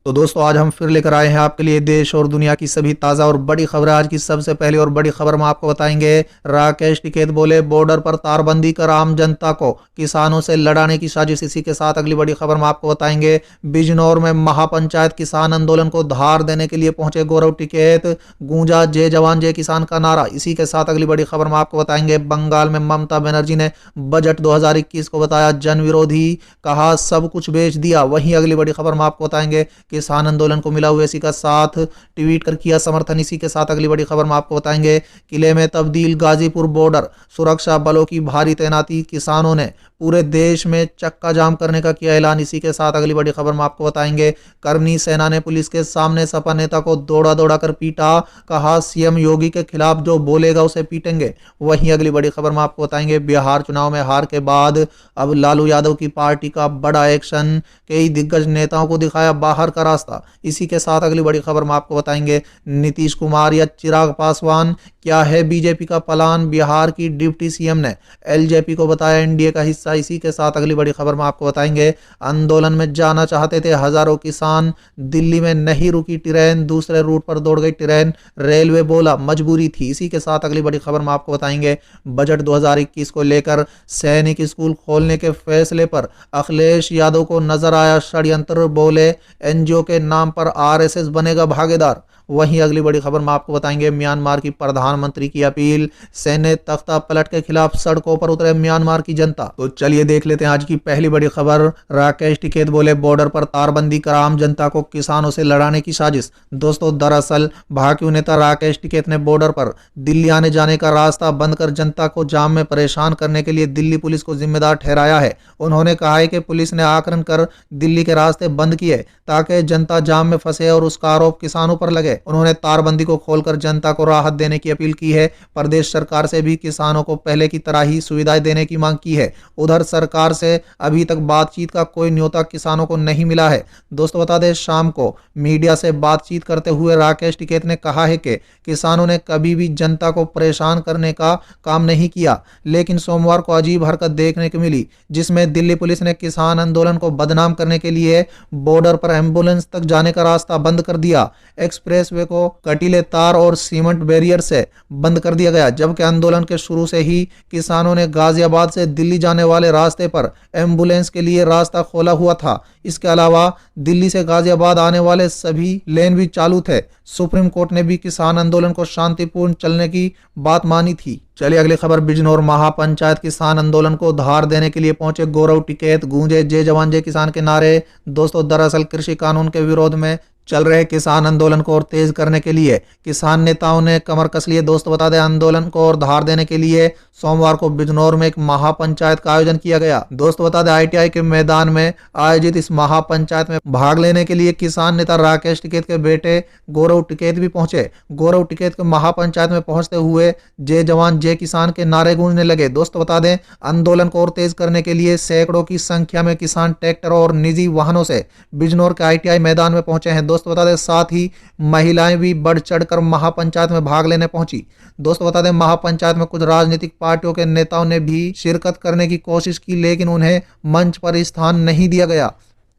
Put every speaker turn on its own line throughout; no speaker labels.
तो दोस्तों आज हम फिर लेकर आए हैं आपके लिए देश और दुनिया की सभी ताज़ा और बड़ी खबरें। आज की सबसे पहली और बड़ी खबर हम आपको बताएंगे। राकेश टिकैत बोले बॉर्डर पर तारबंदी कर आम जनता को किसानों से लड़ाने की साजिश। इसी के साथ अगली बड़ी खबर हम आपको बताएंगे। बिजनौर में महापंचायत किसान आंदोलन को धार देने के लिए पहुंचे गौरव टिकैत, गूंजा जय जवान जय किसान का नारा। इसी के साथ अगली बड़ी खबर हम आपको बताएंगे। बंगाल में ममता बनर्जी ने बजट 2021 को बताया जन विरोधी, कहा सब कुछ बेच दिया। वहीं अगली बड़ी खबर हम आपको बताएंगे। किसान आंदोलन को मिला ओवैसी का साथ, ट्वीट कर किया समर्थन। इसी के साथ अगली बड़ी खबर हम आपको बताएंगे। किले में तब्दील, गाजीपुर बॉर्डर, सुरक्षा बलों की भारी तैनाती, किसानों ने पूरे देश में चक्का जाम करने का किया ऐलान। इसी के साथ अगली बड़ी खबर हम आपको बताएंगे। करनी सेना ने पुलिस के सामने सपा नेता को दौड़ा दौड़ा कर पीटा, कहा सीएम योगी के खिलाफ जो बोलेगा उसे पीटेंगे। वहीं अगली बड़ी खबर हम आपको बताएंगे। बिहार चुनाव में हार के बाद अब लालू यादव की पार्टी का बड़ा एक्शन, कई दिग्गज नेताओं को दिखाया बाहर का रास्ता। इसी के साथ अगली बड़ी खबर हम आपको बताएंगे। नीतीश कुमार या चिराग पासवान, क्या है बीजेपी का प्लान? बिहार की डिप्टी सीएम ने एलजेपी को बताया एनडीए का हिस्सा। इसी के साथ अगली बड़ी खबर में आपको बताएंगे। आंदोलन में जाना चाहते थे हजारों किसान, दिल्ली में नहीं रुकी ट्रेन, दूसरे रूट पर दौड़ गई ट्रेन, रेलवे बोला मजबूरी थी। इसी के साथ अगली बड़ी खबर में आपको बताएंगे। बजट 2021 को लेकर सैनिक स्कूल खोलने के फैसले पर अखिलेश यादव को नजर आया षड्यंत्र, बोले एनजीओ के नाम पर आरएसएस बनेगा भागीदार। वहीं अगली बड़ी खबर में आपको बताएंगे। म्यांमार की प्रधानमंत्री की अपील, सैन्य तख्ता पलट के खिलाफ सड़कों पर उतरे म्यांमार की जनता। तो चलिए देख लेते हैं आज की पहली बड़ी खबर। राकेश टिकैत बोले बॉर्डर पर तारबंदी कर आम जनता को किसानों से लड़ाने की साजिश। दोस्तों दरअसल भाजपा नेता राकेश टिकैत ने बॉर्डर पर दिल्ली आने जाने का रास्ता बंद कर जनता को जाम में परेशान करने के लिए दिल्ली पुलिस को जिम्मेदार ठहराया है। उन्होंने कहा है कि पुलिस ने आक्रमण कर दिल्ली के रास्ते बंद किए ताकि जनता जाम में फंसे और उसका आरोप किसानों पर लगे। उन्होंने तारबंदी को खोलकर जनता को राहत देने की अपील की है। प्रदेश सरकार से भी किसानों को पहले की तरह ही सुविधाएं देने की मांग की है। उधर सरकार से अभी तक बातचीत का कोई न्योता किसानों को नहीं मिला है। दोस्तों बता दें, शाम को मीडिया से बातचीत करते हुए राकेश टिकैत ने कहा है कि किसानों ने कभी भी जनता को परेशान करने का काम नहीं किया, लेकिन सोमवार को अजीब हरकत देखने को मिली जिसमें दिल्ली पुलिस ने किसान आंदोलन को बदनाम करने के लिए बॉर्डर पर एम्बुलेंस तक जाने का रास्ता बंद कर दिया। एक्सप्रेसवे को कटीले तार और सीमेंट बैरियर से बंद कर दिया गया, जबकि आंदोलन के शुरू से ही किसानों ने गाजियाबाद से दिल्ली जाने वाले रास्ते पर एम्बुलेंस के लिए रास्ता खोला हुआ था। इसके अलावा दिल्ली से गाजियाबाद आने वाले सभी लेन भी चालू थे। सुप्रीम कोर्ट ने भी किसान आंदोलन को शांतिपूर्ण चलने की बात मानी थी। चलिए अगली खबर। बिजनौर महापंचायत किसान आंदोलन को धार देने के लिए पहुंचे गौरव टिकैत, गूंजे जय जवान जय किसान के नारे। दोस्तों दरअसल कृषि कानून के विरोध में चल रहे किसान आंदोलन को और तेज करने के लिए किसान नेताओं ने कमर कस लिए। दोस्तों बता दें, आंदोलन को और धार देने के लिए सोमवार को बिजनौर में एक महापंचायत का आयोजन किया गया। दोस्तों बता दें, आईटीआई के मैदान में आयोजित इस महापंचायत में भाग लेने के लिए किसान नेता राकेश टिकैत के बेटे गौरव टिकैत भी पहुंचे। गौरव टिकैत के महापंचायत में पहुंचते हुए जय जवान जय किसान के नारे गूंजने लगे। दोस्तों बता दें, आंदोलन को और तेज करने के लिए सैकड़ों की संख्या में किसान ट्रैक्टर और निजी वाहनों से बिजनौर के आईटीआई मैदान में पहुंचे हैं। दोस्तों बता दें, साथ ही महिलाएं भी बढ़ चढ़कर महापंचायत में भाग लेने पहुंची। दोस्तों बता दें, महापंचायत में कुछ राजनीतिक पार्टियों के नेताओं ने भी शिरकत करने की कोशिश की, लेकिन उन्हें मंच पर स्थान नहीं दिया गया।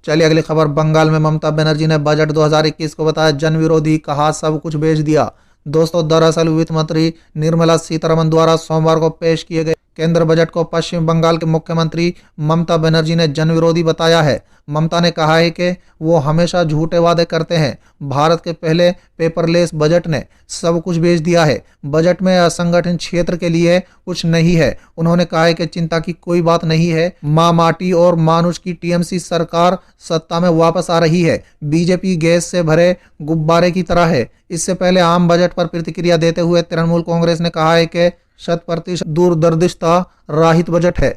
चलिए अगली खबर। बंगाल में ममता बनर्जी ने बजट 2021 को बताया जन विरोधी, कहा सब कुछ बेच दिया। दोस्तों दरअसल वित्त मंत्री निर्मला सीतारमण द्वारा सोमवार को पेश किए गए केंद्र बजट को पश्चिम बंगाल के मुख्यमंत्री ममता बनर्जी ने जन विरोधी बताया है। ममता ने कहा है कि वो हमेशा झूठे वादे करते हैं। भारत के पहले पेपरलेस बजट ने सब कुछ बेच दिया है। बजट में असंगठित क्षेत्र के लिए कुछ नहीं है। उन्होंने कहा है कि चिंता की कोई बात नहीं है। माँ माटी और मानुष की टीएमसी सरकार सत्ता में वापस आ रही है। बीजेपी गैस से भरे गुब्बारे की तरह है। इससे पहले आम बजट पर प्रतिक्रिया देते हुए तृणमूल कांग्रेस ने कहा है कि 100% दूरदर्शिता रहित बजट है,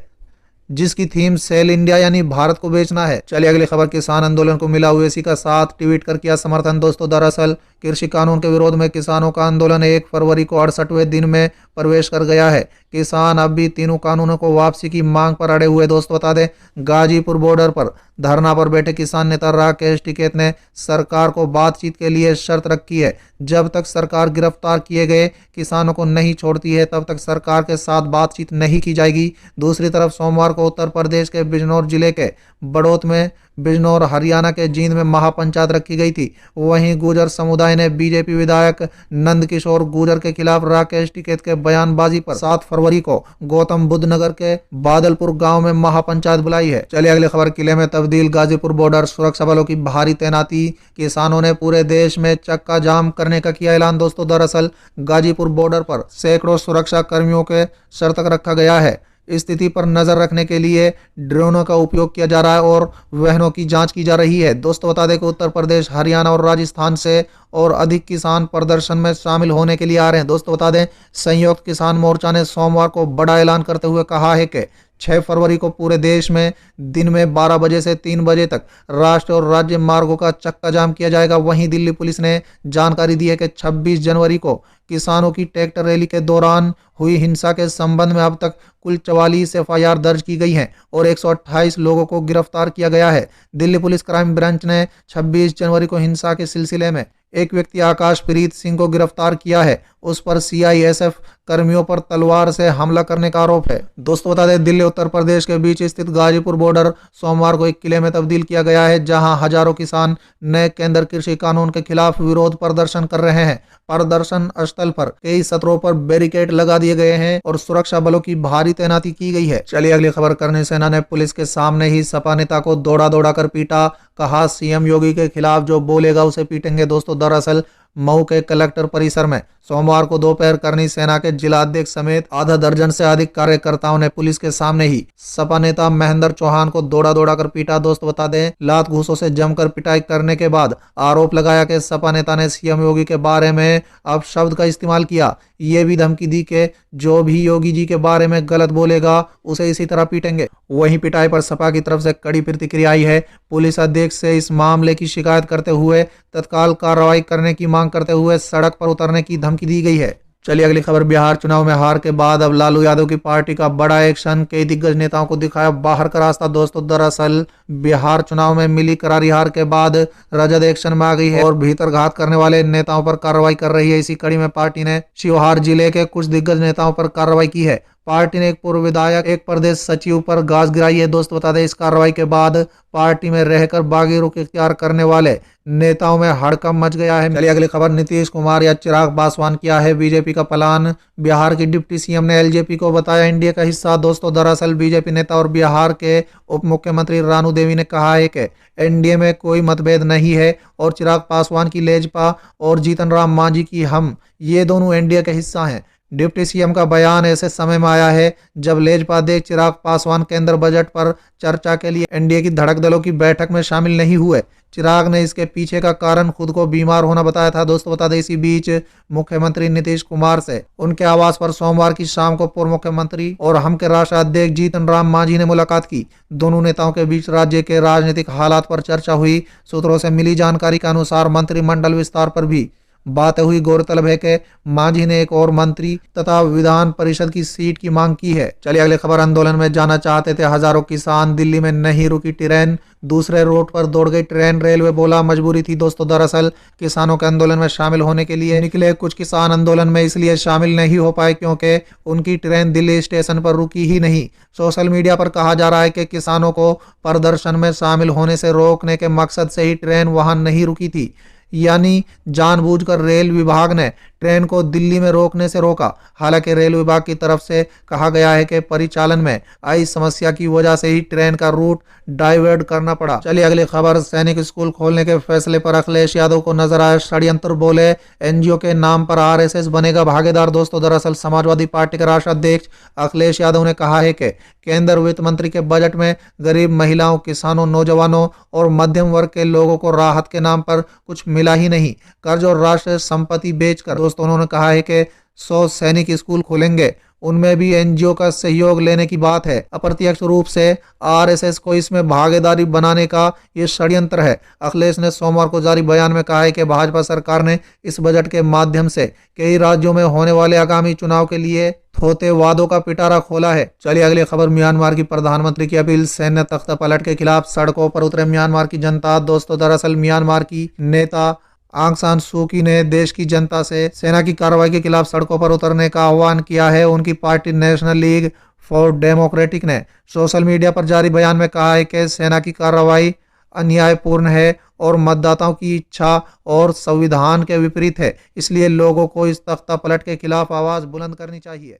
जिसकी थीम सेल इंडिया यानी भारत को बेचना है। चलिए अगली खबर। किसान आंदोलन को मिला ओवैसी का साथ, ट्वीट कर किया समर्थन। दोस्तों दरअसल कृषि कानून के विरोध में किसानों का आंदोलन 1 फरवरी को 68वें दिन में प्रवेश कर गया है। किसान अब भी तीनों कानूनों को वापसी की मांग पर अड़े हुए। दोस्तों बता दें, गाजीपुर बॉर्डर पर धरना पर बैठे किसान नेता राकेश टिकैत ने सरकार को बातचीत के लिए शर्त रखी है। जब तक सरकार गिरफ्तार किए गए किसानों को नहीं छोड़ती है, तब तक सरकार के साथ बातचीत नहीं की जाएगी। दूसरी तरफ सोमवार को उत्तर प्रदेश के बिजनौर जिले के बड़ौत में बिजनौर हरियाणा के जींद में महापंचायत रखी गई थी। वहीं गुर्जर समुदाय ने बीजेपी विधायक नंद किशोर गुर्जर के खिलाफ राकेश टिकैत के बयानबाजी पर 7 फरवरी को गौतम बुद्ध नगर के बादलपुर गांव में महापंचायत बुलाई है। चलिए अगली खबर, किले में तब्दील, गाजीपुर बॉर्डर सुरक्षा बलों की भारी तैनाती, किसानों ने पूरे देश में चक्का जाम करने का किया ऐलान। दोस्तों, दरअसल गाजीपुर बॉर्डर पर सैकड़ों सुरक्षा कर्मियों के सतर्क रखा गया है। स्थिति पर नजर रखने के लिए ड्रोनों का उपयोग किया जा रहा है और वाहनों की जांच की जा रही है। दोस्तों, बता दें कि उत्तर प्रदेश, हरियाणा और राजस्थान से और अधिक किसान प्रदर्शन में शामिल होने के लिए आ रहे हैं। दोस्तों, बता दें संयुक्त किसान मोर्चा ने सोमवार को बड़ा ऐलान करते हुए कहा है कि 6 फरवरी को पूरे देश में दिन में 12 बजे से 3 बजे तक राष्ट्रीय और राज्य मार्गों का चक्का जाम किया जाएगा। वहीं दिल्ली पुलिस ने जानकारी दी है कि 26 जनवरी को किसानों की ट्रैक्टर रैली के दौरान हुई हिंसा के संबंध में अब तक कुल 44 एफआईआर दर्ज की गई हैं और 128 लोगों को गिरफ्तार किया गया है। दिल्ली पुलिस क्राइम ब्रांच ने 26 जनवरी को हिंसा के सिलसिले में एक व्यक्ति आकाश प्रीत सिंह को गिरफ्तार किया है। उस पर सीआईएसएफ कर्मियों पर तलवार से हमला करने का आरोप है। दोस्तों, बता दें दिल्ली उत्तर प्रदेश के बीच स्थित गाजीपुर बॉर्डर सोमवार को एक किले में तब्दील किया गया है, जहां हजारों किसान नए केंद्र कृषि कानून के खिलाफ विरोध प्रदर्शन कर रहे हैं। प्रदर्शन स्थल पर कई सत्रों पर बैरिकेड लगा दिए गए हैं और सुरक्षा बलों की भारी तैनाती की गई है। चलिए अगली खबर, करनी सेना ने पुलिस के सामने ही सपा नेता को दौड़ा दौड़ा कर पीटा, कहा सीएम योगी के खिलाफ जो बोलेगा उसे पीटेंगे। दोस्तों, दरअसल मऊ के कलेक्टर परिसर में सोमवार को दोपहर करनी सेना के जिला अध्यक्ष समेत आधा दर्जन से अधिक कार्यकर्ताओं ने पुलिस के सामने ही सपा नेता महेंद्र चौहान को दौड़ा दौड़ा कर पीटा। दोस्त, बता दें लात घूसों से जमकर पिटाई करने के बाद आरोप लगाया कि सपा नेता ने सीएम योगी के बारे में अपशब्द का इस्तेमाल किया। ये भी धमकी दी कि जो भी योगी जी के बारे में गलत बोलेगा उसे इसी तरह पीटेंगे। वहीं पिटाई पर सपा की तरफ से कड़ी प्रतिक्रिया आई है। पुलिस अध्यक्ष से इस मामले की शिकायत करते हुए तत्काल कार्रवाई करने की मांग करते हुए सड़क पर उतरने की धमकी दी गई है। चलिए अगली खबर, बिहार चुनाव में हार के बाद अब लालू यादव की पार्टी का बड़ा एक्शन, कई दिग्गज नेताओं को दिखाया बाहर का रास्ता। दोस्तों, दरअसल बिहार चुनाव में मिली करारी हार के बाद रजद एक्शन में आ गई है और भीतर घात करने वाले नेताओं पर कार्रवाई कर रही है। इसी कड़ी में पार्टी ने शिवहर जिले के कुछ दिग्गज नेताओं पर कार्रवाई की है। पार्टी ने एक पूर्व विधायक, एक प्रदेश सचिव पर गाज गिराई है। दोस्त, बता दें इस कार्रवाई के बाद पार्टी में रहकर बागी रुख इख्तियार करने वाले नेताओं में हड़कंप मच गया है। चलिए अगली खबर, नीतीश कुमार या चिराग पासवान क्या है बीजेपी का प्लान, बिहार की डिप्टी सीएम ने एलजेपी को बताया एनडीए का हिस्सा। दोस्तों, दरअसल बीजेपी नेता और बिहार के उप मुख्यमंत्री रानू देवी ने कहा है कि एनडीए में कोई मतभेद नहीं है और चिराग पासवान की लेजपा और जीतन राम मांझी की हम, ये दोनों एनडीए का हिस्सा हैं। डिप्टी सीएम का बयान ऐसे समय में आया है जब लेजपा अध्यक्ष चिराग पासवान केंद्र बजट पर चर्चा के लिए एनडीए की धड़क दलों की बैठक में शामिल नहीं हुए। चिराग ने इसके पीछे का कारण खुद को बीमार होना बताया था। दोस्तों, बता दें इसी बीच मुख्यमंत्री नीतीश कुमार से उनके आवास पर सोमवार की शाम को पूर्व मुख्यमंत्री और हम के राष्ट्रीय अध्यक्ष जीतन राम मांझी ने मुलाकात की। दोनों नेताओं के बीच राज्य के राजनीतिक हालात पर चर्चा हुई। सूत्रों से मिली जानकारी के अनुसार मंत्रिमंडल विस्तार पर भी बात हुई। गौरतलब है कि मांझी ने एक और मंत्री तथा विधान परिषद की सीट की मांग की है। चलिए अगली खबर, आंदोलन में जाना चाहते थे हजारों किसान, दिल्ली में नहीं रुकी ट्रेन, दूसरे रूट पर दौड़ गई ट्रेन, रेलवे बोला मजबूरी थी। दोस्तों, दरअसल किसानों के आंदोलन में शामिल होने के लिए निकले कुछ किसान आंदोलन में इसलिए शामिल नहीं हो पाए क्योंकि उनकी ट्रेन दिल्ली स्टेशन पर रुकी ही नहीं। सोशल मीडिया पर कहा जा रहा है कि किसानों को प्रदर्शन में शामिल होने से रोकने के मकसद से ही ट्रेन वहां नहीं रुकी थी, यानी जानबूझकर रेल विभाग ने ट्रेन को दिल्ली में रोकने से रोका। हालांकि रेल विभाग की तरफ से कहा गया है कि परिचालन में आई समस्या की वजह से ही ट्रेन का रूट डाइवर्ट करना पड़ा। चलिए अगली खबर, सैनिक स्कूल खोलने के फैसले पर अखिलेश यादव को नजर आया षड्यंत्र, बोले एनजीओ के नाम पर आरएसएस बनेगा भागीदार। दोस्तों, दरअसल समाजवादी पार्टी के राष्ट्रीय अध्यक्ष अखिलेश यादव ने कहा है कि केंद्र वित्त मंत्री के बजट में गरीब महिलाओं, किसानों, नौजवानों और मध्यम वर्ग के लोगों को राहत के नाम पर कुछ मिला ही नहीं। कर्ज और राष्ट्रीय संपत्ति बेचकर दोस्तों उन्होंने कहा है कि 100 सैनिक स्कूल खोलेंगे, उनमें भी एनजीओ का सहयोग लेने की बात है। अप्रत्यक्ष रूप से आरएसएस को इसमें भागीदारी बनाने का ये षड्यंत्र है। अखिलेश ने सोमवार को जारी बयान में कहा है कि भाजपा सरकार ने इस बजट के माध्यम से कई राज्यों में होने वाले आगामी चुनाव के लिए थोते वादों का पिटारा खोला है। चलिए अगली खबर, म्यांमार की प्रधानमंत्री की अपील, सैन्य तख्ता पलट के खिलाफ सड़कों पर उतरे म्यांमार की जनता। दोस्तों, दरअसल म्यांमार की नेता आंग सान सू की ने देश की जनता से सेना की कार्रवाई के खिलाफ सड़कों पर उतरने का आह्वान किया है। उनकी party national league for democratic ने सोशल मीडिया पर जारी बयान में कहा है कि सेना की कार्रवाई अन्यायपूर्ण है और मतदाताओं की इच्छा और संविधान के विपरीत है। इसलिए लोगों को इस तख्ता पलट के खिलाफ आवाज बुलंद करनी चाहिए।